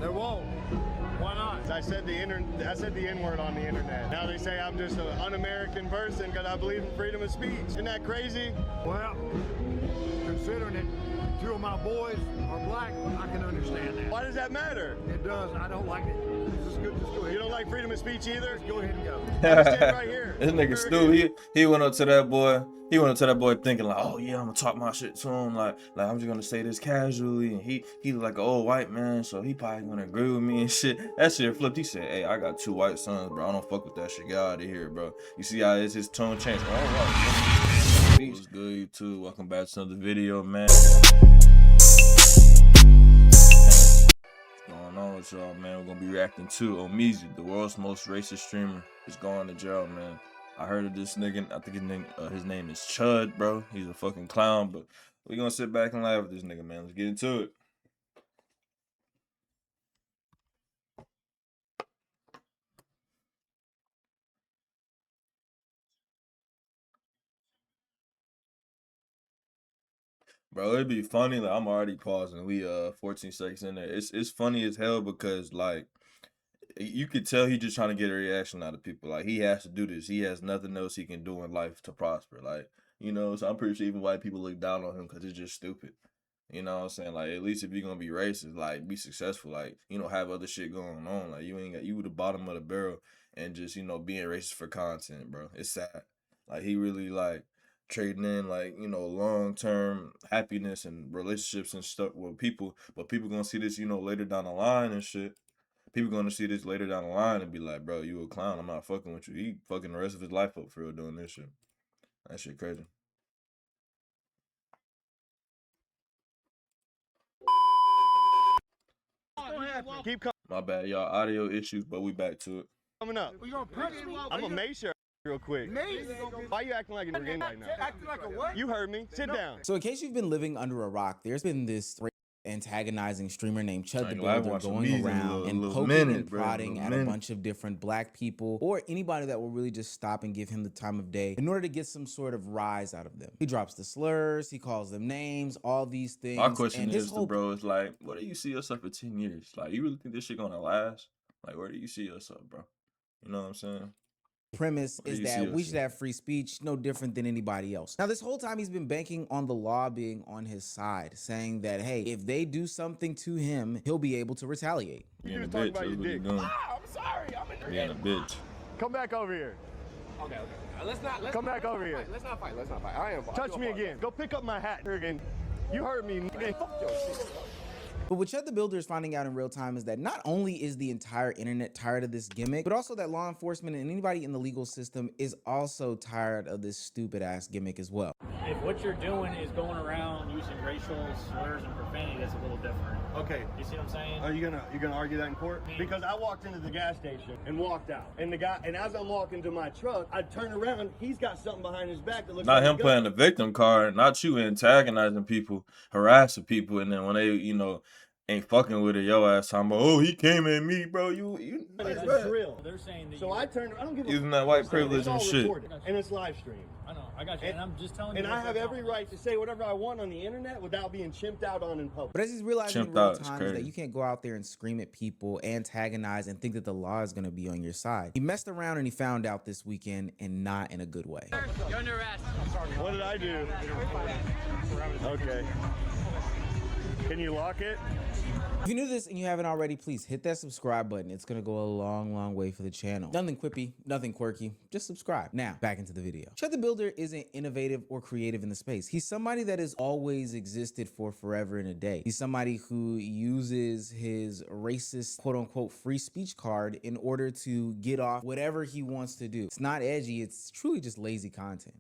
There won't. Why not? I said the N-word on the internet. Now they say I'm just an un-American person because I believe in freedom of speech. Isn't that crazy? Well, considering that 2 of my boys are black, I can understand that. Why does that matter? It does. I don't like it. Just go ahead. You don't like freedom of speech either? Just go ahead and go. I stand right here. This nigga Stu, he went up to that boy. He went up to that boy thinking like, oh yeah, I'm gonna talk my shit to him. Like I'm just gonna say this casually. And he like an old white man, so he probably gonna agree with me and shit. That shit flipped. He said, hey, I got 2 white sons, bro. I don't fuck with that shit. Get out of here, bro. You see how his tone changed? What's good, you too? Welcome back to another video, man. What's going on with y'all, man? We're gonna be reacting to ODZ, the world's most racist streamer. He's going to jail, man. I heard of this nigga. I think his name is Chud, bro. He's a fucking clown, but we're gonna sit back and laugh with this nigga, man. Let's get into it. Bro, it'd be funny. Like, I'm already pausing. We 14 seconds in there. It's funny as hell because like you could tell he just trying to get a reaction out of people. Like he has to do this. He has nothing else he can do in life to prosper. Like, you know, so I'm pretty sure even white people look down on him because it's just stupid. You know what I'm saying? Like, at least if you're gonna be racist, like be successful, like, you know, have other shit going on. Like you were the bottom of the barrel and just, you know, being racist for content, bro. It's sad. Like he really like trading in like, you know, long-term happiness and relationships and stuff with people, but people gonna see this, you know, later down the line and shit. People gonna see this later down the line and be like, bro, you a clown. I'm not fucking with you. He fucking the rest of his life up for real doing this shit. That shit crazy. Keep coming. My bad, y'all. Audio issues, but we back to it. Coming up. I'm gonna make sure real quick. Why you acting like you're getting right now? Acting like a what? You heard me. Sit down. So in case you've been living under a rock, there's been this antagonizing streamer named Chud the Builder going around and poking and prodding at a bunch of different black people or anybody that will really just stop and give him the time of day in order to get some sort of rise out of them. He drops the slurs, he calls them names, all these things. My question is, bro, is like, where do you see yourself for 10 years? Like, you really think this shit gonna last? Like, where do you see yourself, bro? You know what I'm saying? Premise is that we should have free speech, no different than anybody else. Now, this whole time he's been banking on the law being on his side, saying that, hey, if they do something to him, he'll be able to retaliate. Being a bitch, that's what he's doing. I'm sorry. I'm in the Being a bitch. Come back over here. Okay. Let's come back over here. Let's not fight. I am. Touch me again. Go pick up my hat again. You heard me. Fuck your shit. But what Chud the Builder is finding out in real time is that not only is the entire internet tired of this gimmick, but also that law enforcement and anybody in the legal system is also tired of this stupid ass gimmick as well. If what you're doing is going around using racial slurs and profanity, that's a little different. Okay. You see what I'm saying? Are you gonna argue that in court? Because I walked into the gas station and walked out, and as I'm walking to my truck, I turn around. He's got something behind his back that looks not like him playing the victim card, not you antagonizing people, harassing people, and then when they, you know, ain't fucking with it, yo ass talking about, oh, he came at me, bro. You it's a drill. They're saying that so I turned. I don't give a using that white privilege and shit. And it's live streamed. I know, I got you. And I'm just telling you. And I have every right to say whatever I want on the internet without being chimped out on in public. But as he's realizing in real time is that you can't go out there and scream at people, antagonize, and think that the law is going to be on your side. He messed around and he found out this weekend, and not in a good way. You're under arrest. What did I do? Okay. Can you lock it? If you're new to this and you haven't already, please hit that subscribe button. It's gonna go a long, long way for the channel. Nothing quippy, nothing quirky, just subscribe. Now, back into the video. Chud the Builder isn't innovative or creative in the space. He's somebody that has always existed for forever and a day. He's somebody who uses his racist, quote unquote, free speech card in order to get off whatever he wants to do. It's not edgy, it's truly just lazy content.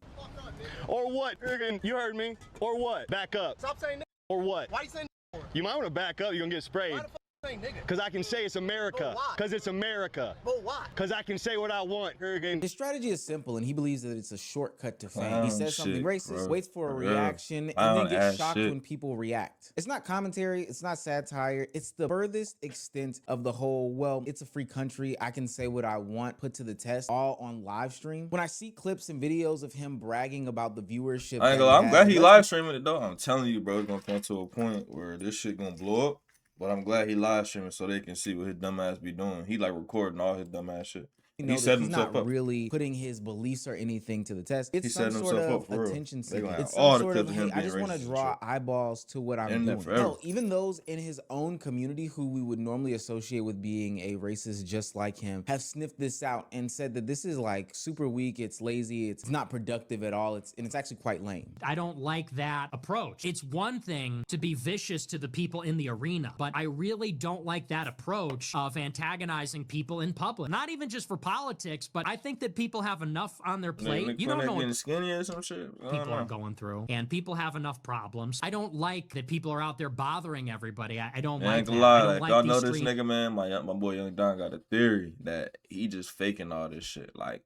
Or what? You heard me. Or what? Back up. Stop saying nigga. Or what? Why you saying nigga? You might want to back up. You're going to get sprayed. Why the fuck you saying nigga? Because I can say it's America. Because it's America. But why? Because I can say what I want. His strategy is simple, and he believes that it's a shortcut to fame. He says something racist, waits for a reaction, and then gets shocked when people react. It's not commentary, it's not satire, it's the furthest extent of the whole, well, it's a free country, I can say what I want, put to the test, all on live stream. When I see clips and videos of him bragging about the viewership, I'm glad he live streaming it though. I'm telling you, bro, it's gonna come to a point where this shit gonna blow up. But I'm glad he live streaming so they can see what his dumb ass be doing. He like recording all his dumb ass shit. You He know set that he's himself not up. really putting his beliefs or anything to the test. It's He some setting sort himself of up for real. attention They seeking. gonna have It's all some the sort of, clips of him hey, I being just want to racist and draw shit. eyeballs to what I'm Internet doing. forever. Hell, even those in his own community who we would normally associate with being a racist just like him have sniffed this out and said that this is like super weak, it's lazy, it's not productive at all, and it's actually quite lame. I don't like that approach. It's one thing to be vicious to the people in the arena, but I really don't like that approach of antagonizing people in public. Not even just for politics, but I think that people have enough on their plate. You don't know getting what skinny or some shit. people are going through, and people have enough problems. I don't like that people are out there bothering everybody. I don't I like ain't gonna that. I lie, don't like, like y'all these know this street- nigga, man. My boy Young Don got a theory that he just faking all this shit. Like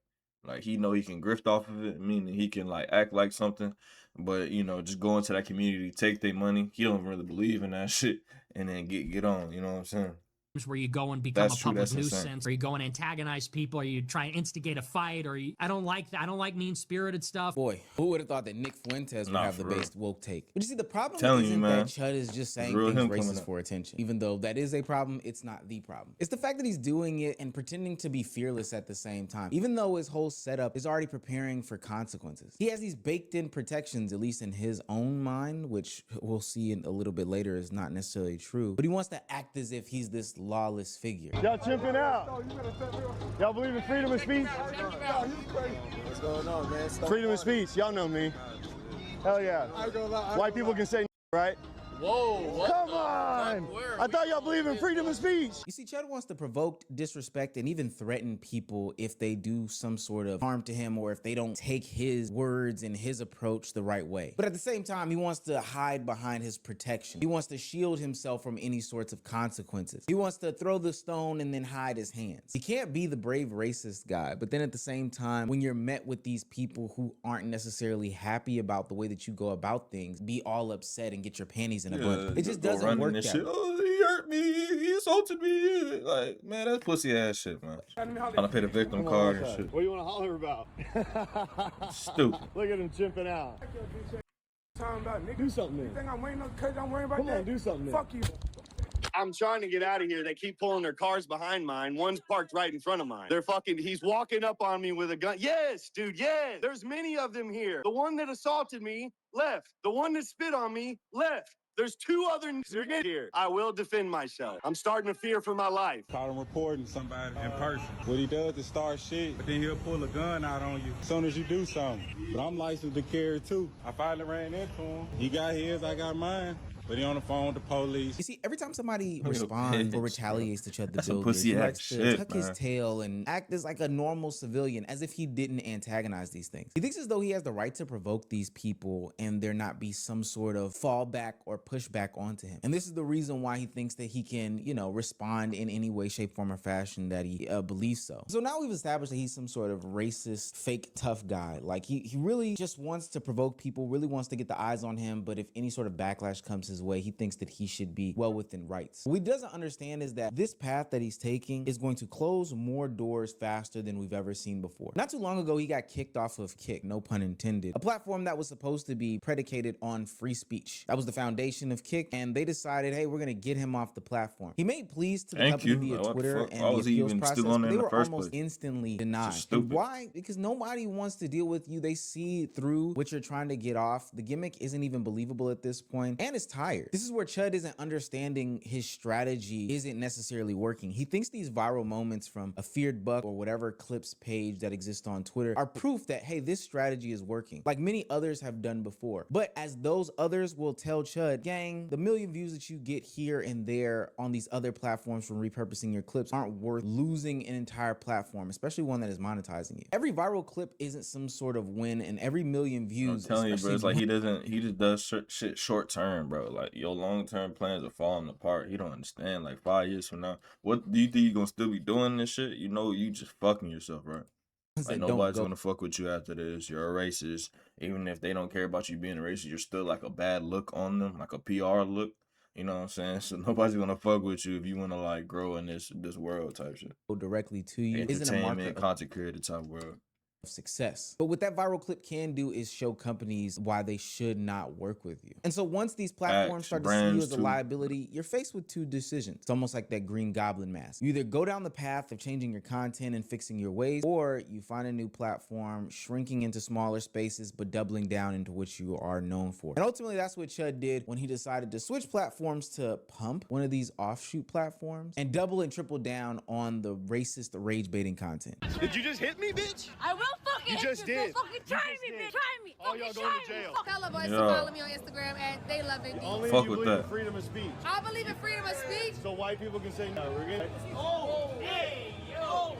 he know he can grift off of it, meaning he can like act like something, but you know, just go into that community, take their money. He don't really believe in that shit, and then get on. You know what I'm saying? where you go and become That's a true, public that's insane. nuisance, or you go and antagonize people, or you try and instigate a fight, or I don't like that. I don't like mean-spirited stuff. Boy, who would have thought that Nick Fuentes would Nah, have the for real. base woke take? But you see, the problem Telling you, isn't man. that Chud is just saying Real things him coming racist up. for attention. Even though that is a problem, it's not the problem. It's the fact that he's doing it and pretending to be fearless at the same time, even though his whole setup is already preparing for consequences. He has these baked-in protections, at least in his own mind, which we'll see in a little bit later is not necessarily true. But he wants to act as if he's this lawless figure. Y'all chimping out. Y'all believe in freedom of speech? What's going on, man? Freedom of speech. Y'all know me. Hell yeah. White people can say right? Whoa, Come on! I thought y'all believe in freedom of speech. You see, Chud wants to provoke disrespect and even threaten people if they do some sort of harm to him or if they don't take his words and his approach the right way. But at the same time, he wants to hide behind his protection. He wants to shield himself from any sorts of consequences. He wants to throw the stone and then hide his hands. He can't be the brave racist guy, but then at the same time, when you're met with these people who aren't necessarily happy about the way that you go about things, be all upset and get your panties in a bunch. It just go doesn't running work and that shit. way. Oh, he hurt me. He insulted me. Like, man, that's pussy ass shit, man. Trying to pay the victim card and shit. What do you want to holler about? Stupid. Look at him chimping out. Do something then. I'm waiting on because I'm worried about Come on, do something then. Fuck you. I'm trying to get out of here. They keep pulling their cars behind mine. One's parked right in front of mine. He's walking up on me with a gun. Yes, dude, yes. There's many of them here. The one that assaulted me left. The one that spit on me left. There's two other niggas here. I will defend myself. I'm starting to fear for my life. Caught him reporting somebody in person. What he does is start shit, but then he'll pull a gun out on you as soon as you do something. But I'm licensed to carry too. I finally ran into him. He got his, I got mine. But he on the phone with the police. You see, every time somebody Look at the responds or bitch, retaliates to Chud the That's some Builder, pussy he ass likes to shit, tuck his man. tail and act as like a normal civilian, as if he didn't antagonize these things. He thinks as though he has the right to provoke these people and there not be some sort of fallback or pushback onto him. And this is the reason why he thinks that he can, you know, respond in any way, shape, form, or fashion that he believes so. So now we've established that he's some sort of racist, fake tough guy. Like he really just wants to provoke people, really wants to get the eyes on him, but if any sort of backlash comes his way, he thinks that he should be well within rights. What he doesn't understand is that this path that he's taking is going to close more doors faster than we've ever seen before. Not too long ago, he got kicked off of Kick, no pun intended, a platform that was supposed to be predicated on free speech. That was the foundation of Kick, and they decided, hey, we're gonna get him off the platform. He made pleas to the Thank company you. via Like, what the Twitter fuck? and Why the was he appeals even process, still on but there they in the were first almost place? instantly denied. Just And stupid. why? Because nobody wants to deal with you. They see through what you're trying to get off. The gimmick isn't even believable at this point, and it's tired. This is where Chud isn't understanding his strategy isn't necessarily working. He thinks these viral moments from a feared buck or whatever clips page that exists on Twitter are proof that, hey, this strategy is working, like many others have done before. But as those others will tell Chud, gang, the million views that you get here and there on these other platforms from repurposing your clips aren't worth losing an entire platform, especially one that is monetizing you. Every viral clip isn't some sort of win, and every million I'm views, telling you, bro, it's like especially he just does shit short term, bro. Like your long term plans are falling apart. He don't understand. Like 5 years from now, what do you think you gonna still be doing this shit? You know, you just fucking yourself, right? Like nobody's gonna fuck with you after this. You're a racist. Even if they don't care about you being a racist, you're still like a bad look on them, like a PR look. You know what I'm saying? So nobody's gonna fuck with you if you wanna like grow in this world type shit. go directly to you isn't a marker Entertainment, of content creator type world. success. But what that viral clip can do is show companies why they should not work with you. And so once these platforms start to see you as a liability, you're faced with two decisions. It's almost like that Green Goblin mask. You either go down the path of changing your content and fixing your ways, or you find a new platform, shrinking into smaller spaces, but doubling down into what you are known for. And ultimately, that's what Chud did when he decided to switch platforms to Pump, one of these offshoot platforms, and double and triple down on the racist rage baiting content. Did you just hit me, bitch? I will fucking You just did. Fucking try me, bitch. Try me. All y'all going to jail. Tell the boys to follow me on Instagram and they love it. Only Fuck you with believe that. in freedom of speech. I believe in freedom of speech. So white people can say no. We're good. Oh, hey, yo.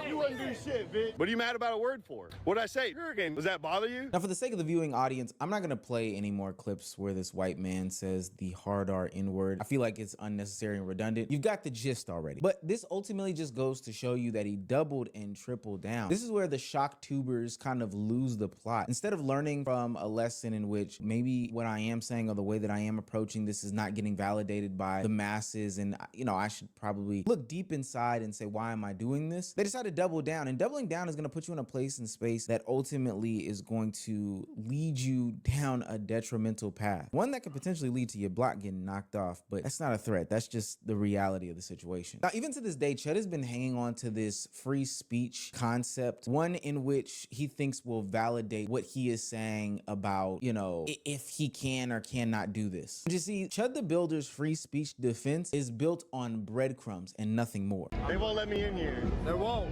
You wouldn't do shit, bitch. What are you mad about a word for? What'd I say? Hurricane. Does that bother you? Now, for the sake of the viewing audience, I'm not gonna play any more clips where this white man says the hard R N-word. I feel like it's unnecessary and redundant. You've got the gist already. But this ultimately just goes to show you that he doubled and tripled down. This is where the shock tubers kind of lose the plot. Instead of learning from a lesson in which maybe what I am saying or the way that I am approaching this is not getting validated by the masses, and you know, I should probably look deep inside and say, why am I doing this? They decided to double down, and doubling down is going to put you in a place and space that ultimately is going to lead you down a detrimental path, one that could potentially lead to your block getting knocked off. But that's not a threat, that's just the reality of the situation. Now, even to this day, Chud has been hanging on to this free speech concept, one in which he thinks will validate what he is saying about, you know, if he can or cannot do this. But you see, Chud the Builder's free speech defense is built on breadcrumbs and nothing more. They won't let me in here. They won't.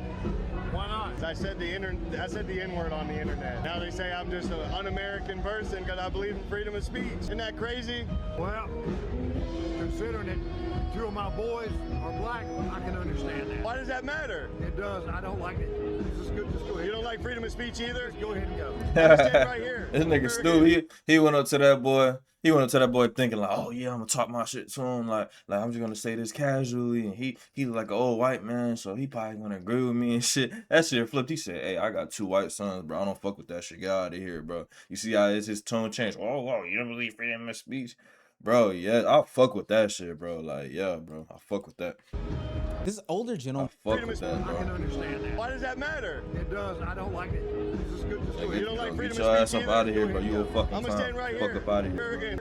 Why not? I said the N-word on the internet. Now they say I'm just an un-American person because I believe in freedom of speech. Isn't that crazy? Well, considering that two of my boys are black, I can understand that. Why does that matter? It does. I don't like it. Just go ahead. You don't like freedom of speech either? Just go ahead and go. I'm standing right here. This nigga stupid. He went up to that boy. He went up to that boy thinking like, oh yeah, I'm gonna talk my shit to him. Like I'm just gonna say this casually. And he like an old white man, so he probably gonna agree with me and shit. That shit flipped. He said, hey, I got 2 white sons, bro. I don't fuck with that shit. Get out of here, bro. You see how his tone changed? Oh, whoa, you don't believe freedom of speech? Bro, yeah, I fuck with that shit, bro. Like, yeah, bro, I fuck with that. This older gentleman, I fuck with that, I can bro. understand that. Why does that matter? It does. I don't like it. Just go ahead. You don't like freedom Get your of ass speech up either? out of here, bro. You a fucking I'm gonna stand right fuck here. up out of here, bro. Hurricane.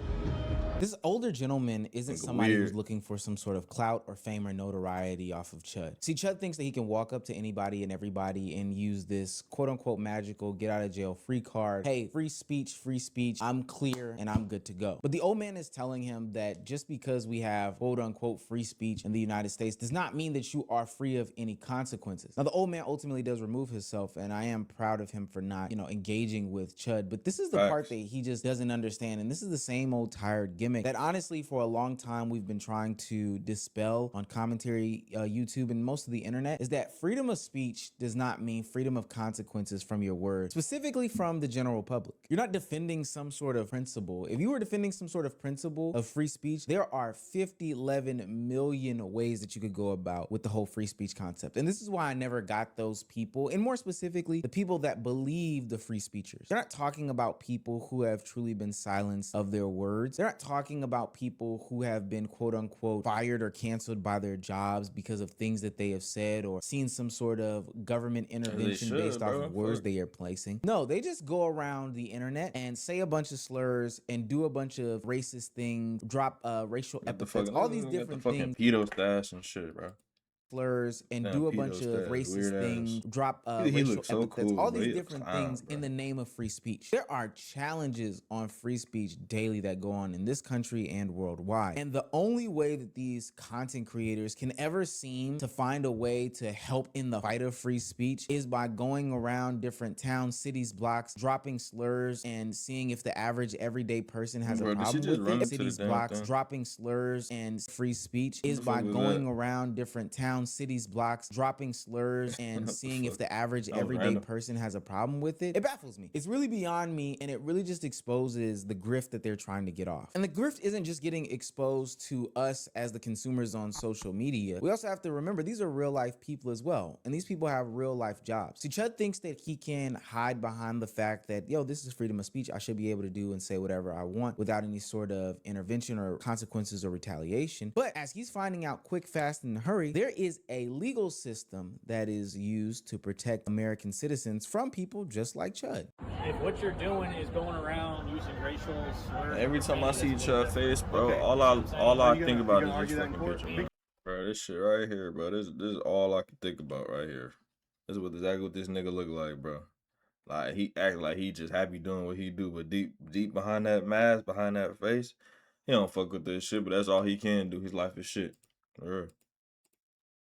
this older gentleman isn't Nigga somebody who's weird. looking for some sort of clout or fame or notoriety off of Chud. See, Chud thinks that he can walk up to anybody and everybody and use this quote unquote magical get out of jail free card. Hey, free speech, I'm clear and I'm good to go. But the old man is telling him that just because we have quote unquote free speech in the United States does not mean that you are free of any consequences. Now, the old man ultimately does remove himself, and I am proud of him for not, engaging with Chud. But this is the part that he just doesn't understand. And this is the same old tired gimmick that honestly for a long time we've been trying to dispel on commentary, YouTube, and most of the internet, is that freedom of speech does not mean freedom of consequences from your words, specifically from the general public. You're not defending some sort of principle. If you were defending some sort of principle of free speech, there are 11 million ways that you could go about with the whole free speech concept. And this is why I never got those people, and more specifically, the people that believe the free speechers. They're not talking about people who have truly been silenced of their words. They're not talking about people who have been quote unquote fired or canceled by their jobs because of things that they have said or seen some sort of government intervention based off of words they are placing. No, they just go around the internet and say a bunch of slurs and do a bunch of racist things, drop racial epithets, all these different things. Pedo stash and shit, bro. Slurs and do a bunch of racist things, drop racial epithets, all these different things in the name of free speech. There are challenges on free speech daily that go on in this country and worldwide. And the only way that these content creators can ever seem to find a way to help in the fight of free speech is by going around different towns, cities, blocks, dropping slurs and seeing if the average everyday person has a problem with it. Cities, blocks, dropping slurs and free speech is by going around different towns, cities, blocks, dropping slurs and seeing if the average everyday person has a problem with it. It baffles me. It's really beyond me, and it really just exposes the grift that they're trying to get off. And the grift isn't just getting exposed to us as the consumers on social media. We also have to remember these are real life people as well, and these people have real life jobs. See, Chud thinks that he can hide behind the fact that, this is freedom of speech. I should be able to do and say whatever I want without any sort of intervention or consequences or retaliation. But as he's finding out quick, fast, and in a hurry, there is a legal system that is used to protect American citizens from people just like Chud. If what you're doing is going around using racial slurs, Every time I see Chud face, bro, Okay. all I think about you is gonna this argue that in fucking court? picture, man. Bro, this shit right here, bro. This is all I can think about right here. This is exactly what this nigga look like, bro. Like he act like he just happy doing what he do, but deep behind that mask, behind that face, he don't fuck with this shit. But that's all he can do. His life is shit. For real.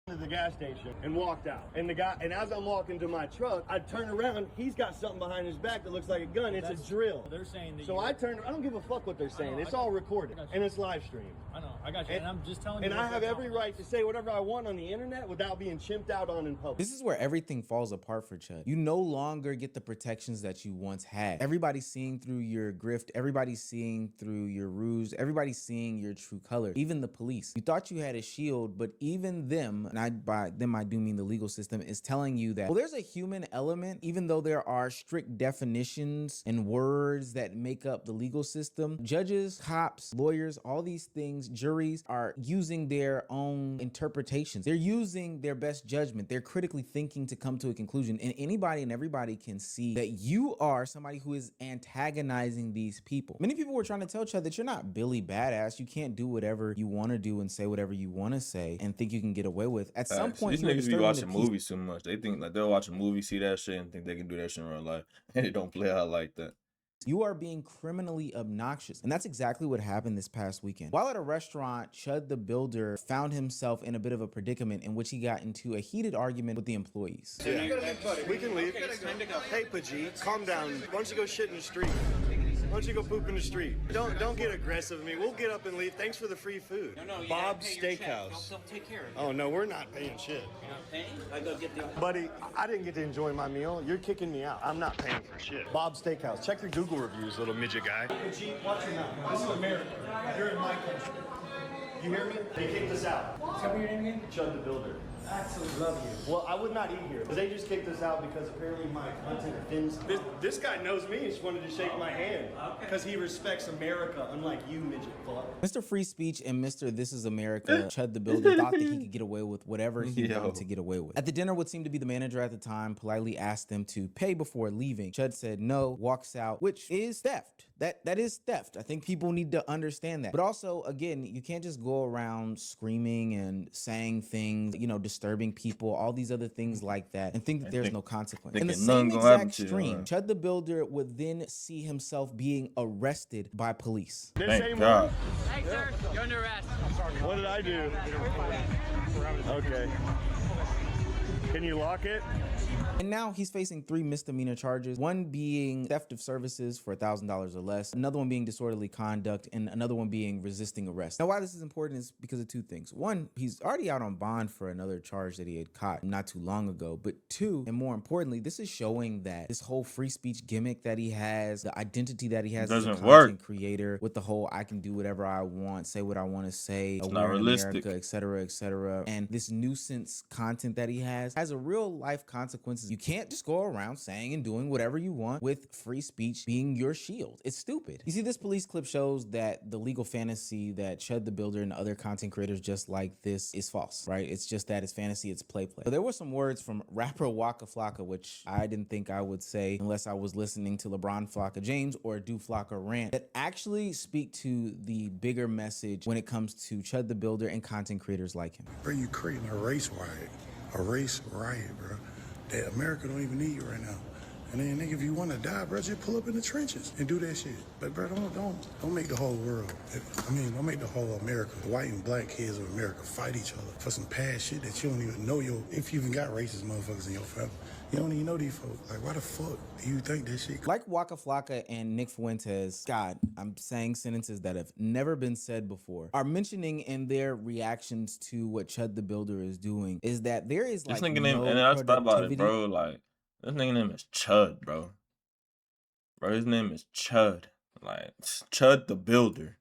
To the gas station and walked out. And as I'm walking to my truck, I turn around. He's got something behind his back that looks like a gun. It's a drill. They're saying that So I turn. I don't give a fuck what they're saying. It's all recorded and it's live streamed. I know, I got you. And I'm just telling you. And I have every right to say whatever I want on the internet without being chimped out on in public. This is where everything falls apart for Chud. You no longer get the protections that you once had. Everybody's seeing through your grift. Everybody's seeing through your ruse. Everybody's seeing your true color. Even the police. You thought you had a shield, but even them, and by them I do mean the legal system, is telling you that, well, there's a human element, even though there are strict definitions and words that make up the legal system. Judges, cops, lawyers, all these things, juries are using their own interpretations. They're using their best judgment. They're critically thinking to come to a conclusion. And anybody and everybody can see that you are somebody who is antagonizing these people. Many people were trying to tell Chud that you're not Billy Badass. You can't do whatever you want to do and say whatever you want to say and think you can get away with. At some point, these niggas be watching movies too much. They think like they'll watch a movie, see that shit, and think they can do that shit in real life, and it don't play out like that. You are being criminally obnoxious. And that's exactly what happened this past weekend. While at a restaurant, Chud the Builder found himself in a bit of a predicament in which he got into a heated argument with the employees. Yeah. We can leave. Okay, it's time to go. Hey, Pajit, calm down. Why don't you go shit in the street? Why don't you go poop in the street? Don't get aggressive with me. We'll get up and leave. Thanks for the free food. No, you Bob's gotta pay your Steakhouse. They'll take care of it. Oh no, we're not paying shit. You're not paying? I go get the. Buddy, I didn't get to enjoy my meal. You're kicking me out. I'm not paying for shit. Bob's Steakhouse. Check your Google reviews, little midget guy. Pajit, watch your mouth. This is America. You're in my country. You hear me? They kicked us out. Tell me your name again. Chud the Builder. I absolutely love you. Well, I would not eat here. They just kicked us out because apparently my content offends. This guy knows me and just wanted to shake my hand because he respects America, unlike you, midget fuck. Mr. Free Speech and Mr. This is America, Chud the Builder, thought that he could get away with whatever he wanted to get away with. At the dinner, what seemed to be the manager at the time politely asked them to pay before leaving. Chud said no, walks out, which is theft. That is theft. I think people need to understand that. But also, again, you can't just go around screaming and saying things, you know, disturbing people, all these other things like that, and think that there's no consequence. In the same exact stream, Chud the Builder would then see himself being arrested by police. Thank God. Hey, sir, you're under arrest. What did I do? Okay. Can you lock it? And now he's facing 3 misdemeanor charges, one being theft of services for $1,000 or less, another one being disorderly conduct, and another one being resisting arrest. Now, why this is important is because of 2 things. 1, he's already out on bond for another charge that he had caught not too long ago. But 2, and more importantly, this is showing that this whole free speech gimmick that he has, the identity that he has as a content creator, with the whole I can do whatever I want, say what I want to say, it's not realistic, America, etc., etc., and this nuisance content that he has a real life consequences. You can't just go around saying and doing whatever you want with free speech being your shield. It's stupid. You see, this police clip shows that the legal fantasy that Chud the Builder and other content creators just like this is false, right? It's just that it's fantasy, it's play. So there were some words from rapper Waka Flocka, which I didn't think I would say unless I was listening to LeBron Flocka James or Do Flocka rant, that actually speak to the bigger message when it comes to Chud the Builder and content creators like him. Bro, you creating a race riot, bro. That America don't even need you right now. And then, nigga, if you want to die, bro, just pull up in the trenches and do that shit. But, bro, don't make the whole world. Don't make the whole America, the white and black kids of America, fight each other for some past shit that you don't even know. If you even got racist motherfuckers in your family, you don't even know these folks. Like, why the fuck do you think that shit? Like Waka Flocka and Nick Fuentes, God, I'm saying sentences that have never been said before, are mentioning in their reactions to what Chud the Builder is doing is that there is like this nigga name, and I thought about it, bro. Like, this nigga name is Chud, bro. Bro, his name is Chud. Like, Chud the Builder.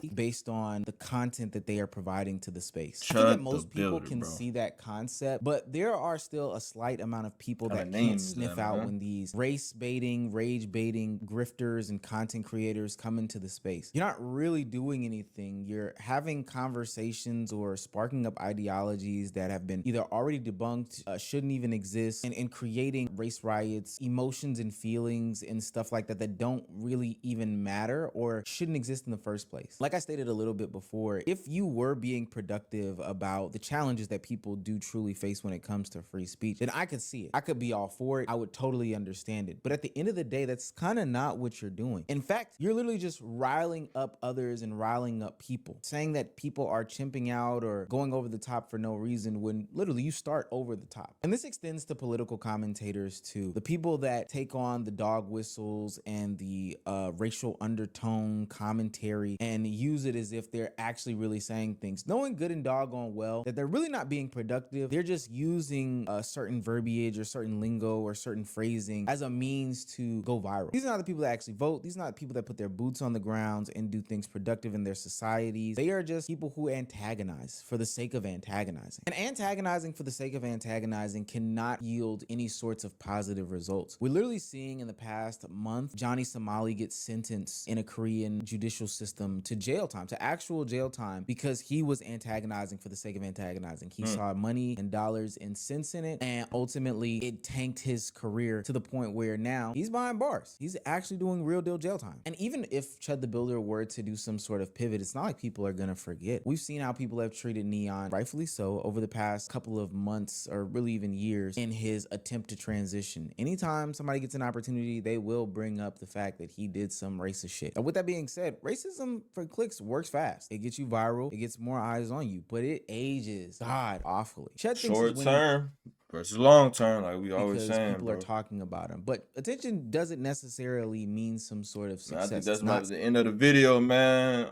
based on the content that they are providing to the space. I Chud think that the most people Builder, can bro. see that concept, but there are still a slight amount of people Kinda that name can't is sniff that, out man? when these race baiting, rage baiting grifters and content creators come into the space. You're not really doing anything. You're having conversations or sparking up ideologies that have been either already debunked, shouldn't even exist, and creating race riots, emotions and feelings and stuff like that that don't really even matter or shouldn't exist in the first place. Like I stated a little bit before, if you were being productive about the challenges that people do truly face when it comes to free speech, then I could see it. I could be all for it. I would totally understand it. But at the end of the day, that's kind of not what you're doing. In fact, you're literally just riling up others and riling up people, saying that people are chimping out or going over the top for no reason when literally you start over the top. And this extends to political commentators too. The people that take on the dog whistles and the racial undertone commentary and use it as if they're actually really saying things, knowing good and doggone well that they're really not being productive. They're just using a certain verbiage or certain lingo or certain phrasing as a means to go viral. These are not the people that actually vote. These are not the people that put their boots on the ground and do things productive in their societies. They are just people who antagonize for the sake of antagonizing. And antagonizing for the sake of antagonizing cannot yield any sorts of positive results. We're literally seeing in the past month, Johnny Somali gets sentenced in a Korean judicial system to jail time, to actual jail time, because he was antagonizing for the sake of antagonizing. He saw money and dollars and cents in it, and ultimately it tanked his career to the point where now he's behind bars. He's actually doing real deal jail time. And even if Chud the Builder were to do some sort of pivot, it's not like people are gonna forget. We've seen how people have treated Neon, rightfully so, over the past couple of months or really even years in his attempt to transition. Anytime somebody gets an opportunity, they will bring up the fact that he did some racist shit. And with that being said, racism for clicks works fast. It gets you viral, it gets more eyes on you, but it ages god awfully. Chud thinks Short he's winning term versus long term, like we always because saying, people bro. are talking about him, but attention doesn't necessarily mean some sort of success. I think It's that's not the end of the video, man.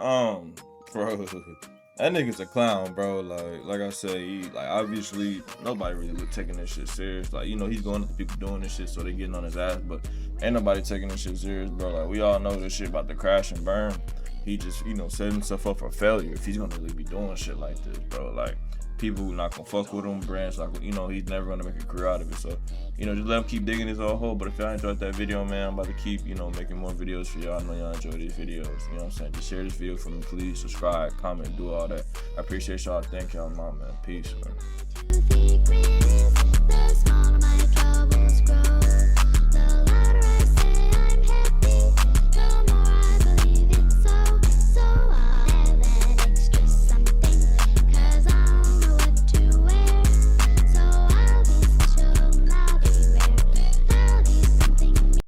Bro, that nigga's a clown, bro. Like I say, like obviously nobody really was taking this shit serious. Like, you know, he's going to people doing this shit, so they getting on his ass, but ain't nobody taking this shit serious, bro. Like, we all know this shit about to crash and burn. He just, you know, set himself up for failure if he's gonna really be doing shit like this, bro. Like, people not gonna fuck with him, brands, like, you know, he's never gonna make a career out of it. So, you know, just let him keep digging his own hole. But if y'all enjoyed that video, man, I'm about to keep, you know, making more videos for y'all. I know y'all enjoy these videos. You know what I'm saying? Just share this video for me, please. Subscribe, comment, do all that. I appreciate y'all. Thank y'all, man. Peace, man.